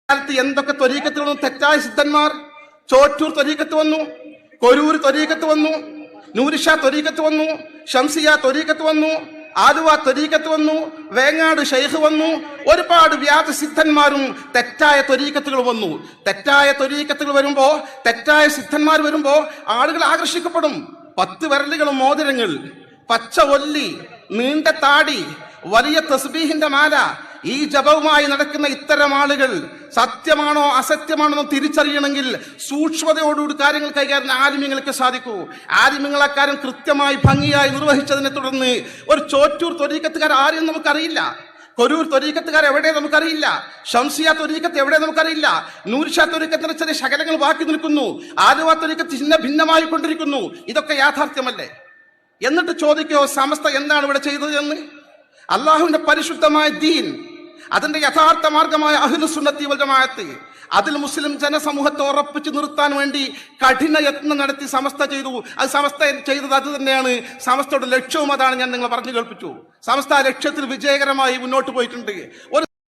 കാലത്ത് എന്തൊക്കെ ത്വരീക്കത്ത് വന്നു, തെറ്റായ സിദ്ധന്മാർ. ചോറ്റൂർ ത്വരീക്കത്ത് വന്നു, കൊരൂർ ത്വരീക്കത്ത് വന്നു, നൂരിഷ ത്വരീക്കത്ത് വന്നു, ഷംസിയ ത്വരീക്കത്ത് വന്നു, ആലുവ ത്വരീക്കത്ത് വന്നു, വേങ്ങാട് ഷെയ്ഖ് വന്നു. ഒരുപാട് വ്യാജ സിദ്ധന്മാരും തെറ്റായ ത്വരീക്കത്തുകൾ വന്നു. തെറ്റായ ത്വരീക്കത്തുകൾ വരുമ്പോ, തെറ്റായ സിദ്ധന്മാർ വരുമ്പോ ആളുകൾ ആകർഷിക്കപ്പെടും. 10 വിരലുകളും മോതിരങ്ങൾ, പച്ച ഒല്ലി, നീണ്ട താടി, വലിയ തസ്ബീഹിന്റെ മാല, ഈ ജപവുമായി നടക്കുന്ന ഇത്തരം ആളുകൾ സത്യമാണോ അസത്യമാണോ എന്ന് തിരിച്ചറിയണമെങ്കിൽ സൂക്ഷ്മതയോടുകൂടി കാര്യങ്ങൾ കൈകാര്യം ആലിമ്യങ്ങൾക്ക് സാധിക്കൂ. ആലിമ്യങ്ങൾ അക്കാര്യം കൃത്യമായി ഭംഗിയായി നിർവഹിച്ചതിനെ തുടർന്ന് ഒരു ചോറ്റൂർ ത്വരീക്കത്തുകാർ ആരെയും നമുക്കറിയില്ല, കൊരൂർ ത്വരീക്കത്തുകാർ എവിടെ നമുക്കറിയില്ല, ഷംസിയ ത്വരീക്കത്ത് എവിടെ നമുക്കറിയില്ല, നൂർഷ ത്വരീക്കത്തിന് ചെറിയ ശകലങ്ങൾ ബാക്കി നിൽക്കുന്നു, ആലുവ ത്വരീക്കത്ത് ചിഹ്ന ഭിന്നമായി കൊണ്ടിരിക്കുന്നു. ഇതൊക്കെ യാഥാർത്ഥ്യമല്ലേ? എന്നിട്ട് ചോദിക്കോ സമസ്ത എന്താണ് ഇവിടെ ചെയ്തത് എന്ന്? അള്ളാഹുവിന്റെ പരിശുദ്ധമായ ദീൻ, അതിന്റെ യഥാർത്ഥ മാർഗമായ അഹ്ലുസുന്നത്തി വൽ ജമാഅത്ത്, അതിൽ മുസ്ലിം ജനസമൂഹത്തെ ഉറപ്പിച്ചു നിർത്താൻ വേണ്ടി കഠിന യത്നം നടത്തി സമസ്ത ചെയ്തു. അത് സമസ്ത ചെയ്തത് അത് തന്നെയാണ്. സമസ്തയുടെ ലക്ഷ്യവും അതാണ്. ഞാൻ നിങ്ങളെ പറഞ്ഞു കേൾപ്പിച്ചു. സമസ്ത ലക്ഷ്യത്തിൽ വിജയകരമായി മുന്നോട്ട് പോയിട്ടുണ്ട്. ഒരു